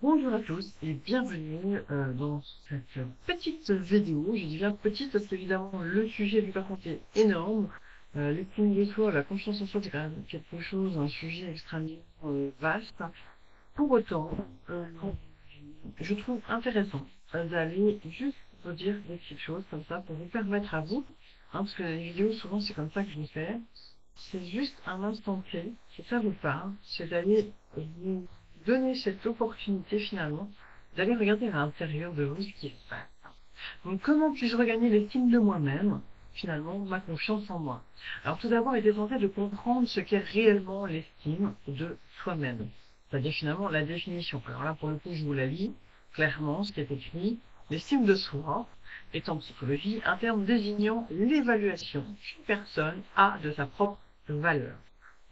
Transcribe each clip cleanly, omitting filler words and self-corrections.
Bonjour à tous et bienvenue dans cette petite vidéo. Je dis bien petite parce qu'évidemment le sujet du par contre est énorme. L'estime de soi, la confiance en soi, c'est quand même quelque chose, un sujet extrêmement vaste. Pour autant, je trouve intéressant d'aller juste vous dire des petites choses comme ça pour vous permettre à vous, parce que les vidéos souvent c'est comme ça que je les fais, c'est juste un instant T, si ça vous parle, c'est d'aller vous donner cette opportunité finalement d'aller regarder à l'intérieur de vous ce qui se passe. Donc comment puis-je regagner l'estime de moi-même, finalement ma confiance en moi? Alors tout d'abord, il est tenté de comprendre ce qu'est réellement l'estime de soi-même, c'est-à-dire finalement la définition. Alors là pour le coup je vous la lis clairement, ce qui est écrit: l'estime de soi est en psychologie un terme désignant l'évaluation qu'une personne a de sa propre valeur,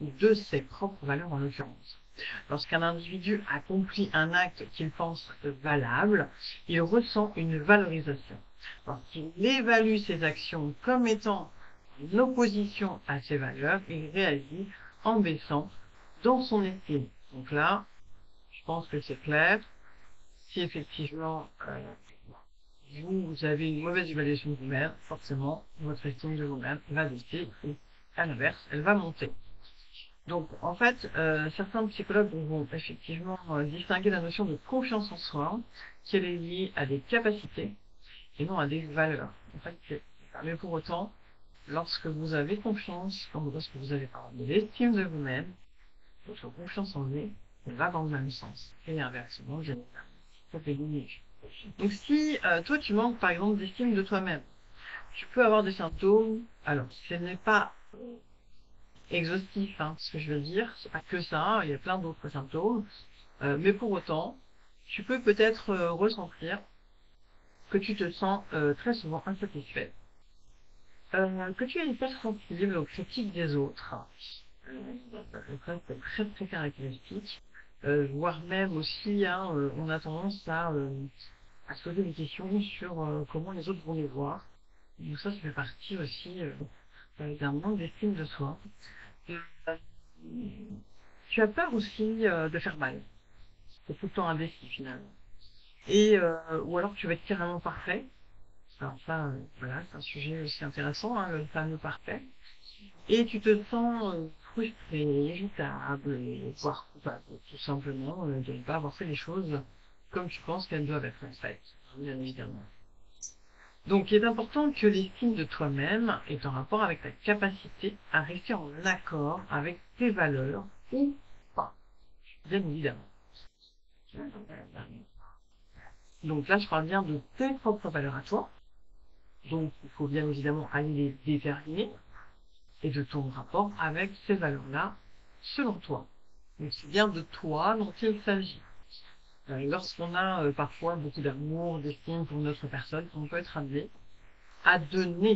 ou de ses propres valeurs en l'occurrence. Lorsqu'un individu accomplit un acte qu'il pense valable, il ressent une valorisation. Lorsqu'il évalue ses actions comme étant en opposition à ses valeurs, il réagit en baissant dans son estime. Donc là, je pense que c'est clair. Si effectivement vous avez une mauvaise évaluation de vous-même, forcément, votre estime de vous-même va baisser et à l'inverse, elle va monter. Donc, en fait, certains psychologues vont effectivement distinguer la notion de confiance en soi, qui est liée à des capacités et non à des valeurs. En fait, mais pour autant, lorsque vous avez confiance, lorsque vous avez de l'estime de vous-même, votre confiance en vous, elle va dans le même sens. Et inversement, bien évidemment, ça fait gagner. Donc, si toi, tu manques par exemple d'estime de toi-même, tu peux avoir des symptômes. Alors, ce n'est pas exhaustif, hein, ce que je veux dire, c'est pas que ça, il y a plein d'autres symptômes, mais pour autant, tu peux peut-être ressentir que tu te sens très souvent insatisfait, que tu es hypersensible aux critiques des autres, c'est très très caractéristique, voire même aussi, hein, on a tendance à se poser des questions sur comment les autres vont les voir. Donc ça fait partie aussi d'un manque d'estime de soi. Euh, Tu as peur aussi de faire mal. C'est tout le temps un défi finalement. Et ou alors tu vas être carrément parfait. Alors ça, voilà, c'est un sujet aussi intéressant, hein, le fameux parfait. Et tu te sens frustré, irritable, voire coupable, tout simplement, de ne pas avoir fait les choses comme tu penses qu'elles doivent être faites, bien évidemment. Donc, il est important que l'estime de toi-même est en rapport avec ta capacité à rester en accord avec tes valeurs ou pas, bien évidemment. Donc là, je parle bien de tes propres valeurs à toi. Donc, il faut bien évidemment aller les déterminer et de ton rapport avec ces valeurs-là, selon toi. Donc, c'est bien de toi dont il s'agit. Lorsqu'on a parfois beaucoup d'amour, d'estime pour notre personne, on peut être amené à donner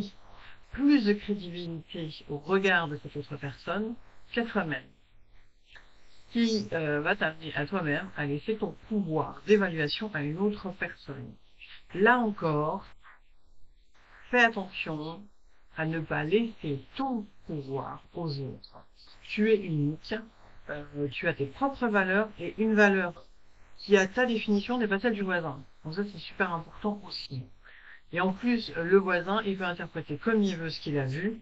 plus de crédibilité au regard de cette autre personne qu'à toi-même, qui va t'amener à toi-même à laisser ton pouvoir d'évaluation à une autre personne. Là encore, fais attention à ne pas laisser ton pouvoir aux autres. Tu es unique, tu as tes propres valeurs et une valeur qui a ta définition n'est pas celle du voisin. Donc ça c'est super important aussi. Et en plus, le voisin, il peut interpréter comme il veut ce qu'il a vu,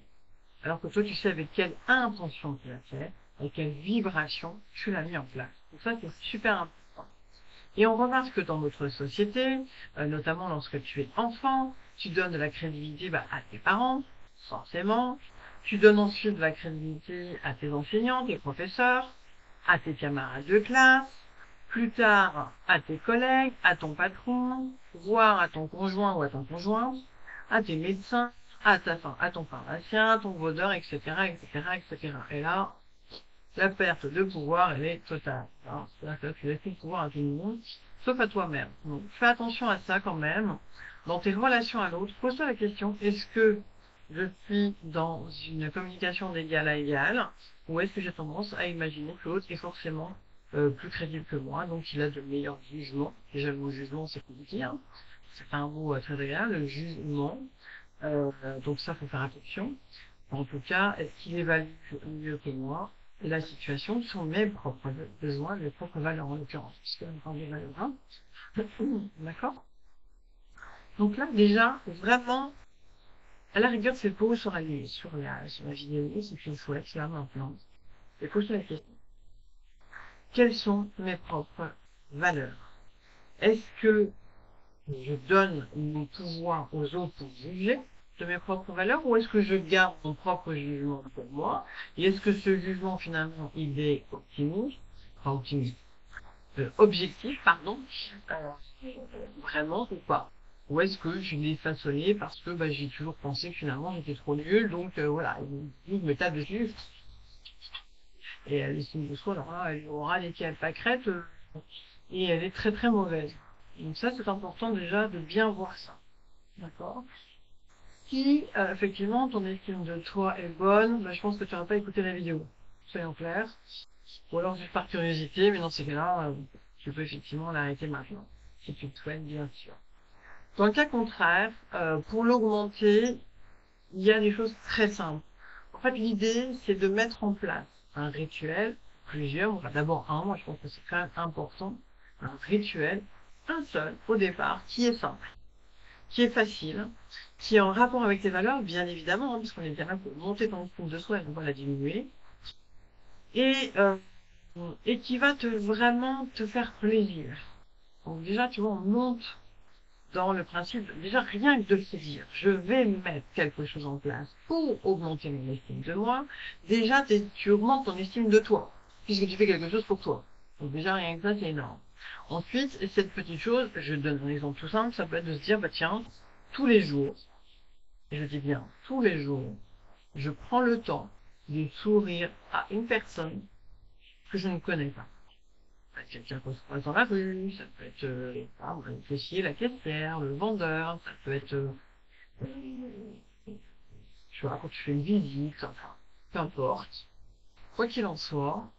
alors que toi tu sais avec quelle intention tu l'as fait, avec quelle vibration tu l'as mis en place. Donc ça c'est super important. Et on remarque que dans notre société, notamment lorsque tu es enfant, tu donnes de la crédibilité à tes parents, forcément. Tu donnes ensuite de la crédibilité à tes enseignants, tes professeurs, à tes camarades de classe, plus tard à tes collègues, à ton patron, voire à ton conjoint ou à ton conjoint, à tes médecins, à ton pharmacien, à ton vendeur, etc., etc., etc. Et là, la perte de pouvoir, elle est totale. C'est-à-dire que tu laisses le pouvoir à tout le monde, sauf à toi-même. Donc, fais attention à ça quand même. Dans tes relations à l'autre, pose-toi la question, est-ce que je suis dans une communication d'égal à égal, ou est-ce que j'ai tendance à imaginer que l'autre est forcément plus crédible que moi, donc il a de meilleurs jugements. Déjà, le mot jugement, c'est compliqué, hein. C'est pas un mot très agréable, le jugement. Donc ça, faut faire attention. En tout cas, est-ce qu'il évalue mieux que moi? la situation sont mes propres besoins, mes propres valeurs en l'occurrence, puisque on parle des valeurs, hein. D'accord? Donc là, déjà, vraiment, à la rigueur, c'est pause sur la vidéo, si tu le souhaites, là, maintenant. Et pose la question. Quelles sont mes propres valeurs? Est-ce que je donne mon pouvoir aux autres pour juger de mes propres valeurs, ou est-ce que je garde mon propre jugement pour moi? Et est-ce que ce jugement, finalement, il est objectif, pardon, vraiment ou pas? Ou est-ce que je l'ai façonné parce que bah, j'ai toujours pensé que finalement j'étais trop nul, donc voilà, il me tape dessus. Et l'estime de soi, alors là, elle aura des pâquerettes, et elle est très très mauvaise. Donc ça, c'est important déjà de bien voir ça. D'accord? Si effectivement ton estime de toi est bonne, bah, je pense que tu n'auras pas écouté la vidéo. Soyons clairs. Ou alors juste par curiosité, mais dans ces cas-là, tu peux effectivement l'arrêter maintenant. Si tu le souhaites, bien sûr. Dans le cas contraire, pour l'augmenter, il y a des choses très simples. En fait, l'idée, c'est de mettre en place un rituel, plusieurs, enfin d'abord un, moi je pense que c'est quand même important, un rituel, un seul au départ, qui est simple, qui est facile, qui est en rapport avec tes valeurs, bien évidemment, hein, parce qu'on est bien là pour monter ton estime de soi et non pas la diminuer, et, euh, et qui va vraiment te faire plaisir. Donc déjà, tu vois, on monte dans le principe, déjà rien que de se dire, je vais mettre quelque chose en place pour augmenter mon estime de moi, déjà tu augmentes ton estime de toi, puisque tu fais quelque chose pour toi. Donc déjà rien que ça, c'est énorme. Ensuite, cette petite chose, je donne un exemple tout simple, ça peut être de se dire, bah tiens, tous les jours, et je dis bien tous les jours, je prends le temps de sourire à une personne que je ne connais pas. Quelqu'un qu'on se croise dans la rue, ça peut être le caissier, la caissière, le vendeur, ça peut être tu vois, quand tu fais une visite, enfin, peu importe. Quoi qu'il en soit,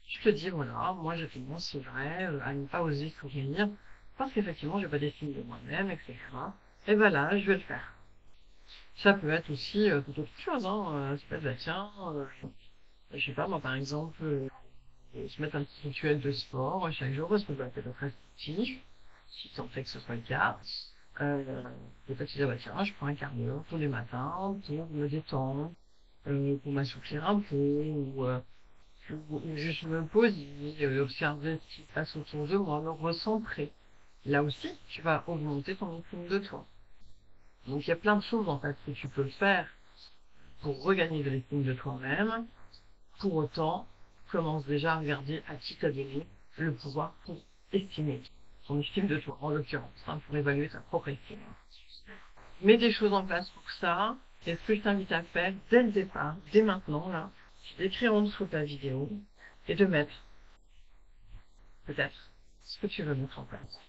tu te dis, voilà, moi j'ai tendance, c'est vrai, à ne pas oser sourire, parce qu'effectivement, j'ai pas d'estime de moi-même, etc. Et ben là, je vais le faire. Ça peut être aussi toute autre chose, hein. Ça peut être, bah, tiens, je sais pas, moi, par exemple, se mettre un petit rituel de sport chaque jour, parce que bah, c'est très sportif, si tant fait que ce soit le cas. Peut-être se dire, bah, tiens, je prends un quart d'heure tous les matins pour me détendre, pour m'assouplir un peu, ou juste me poser, observer ce qui se passe autour de moi, me recentrer. Là aussi, tu vas augmenter ton estime de toi. Donc il y a plein de choses en fait que tu peux faire pour regagner de l'estime de toi-même. Pour autant, commence déjà à regarder à qui t'as donné le pouvoir pour estimer ton estime de toi, en l'occurrence, hein, pour évaluer ta propre estime. Mets des choses en place pour ça. Et ce que je t'invite à faire dès le départ, dès maintenant, là, c'est d'écrire en dessous ta vidéo et de mettre, peut-être, ce que tu veux mettre en place.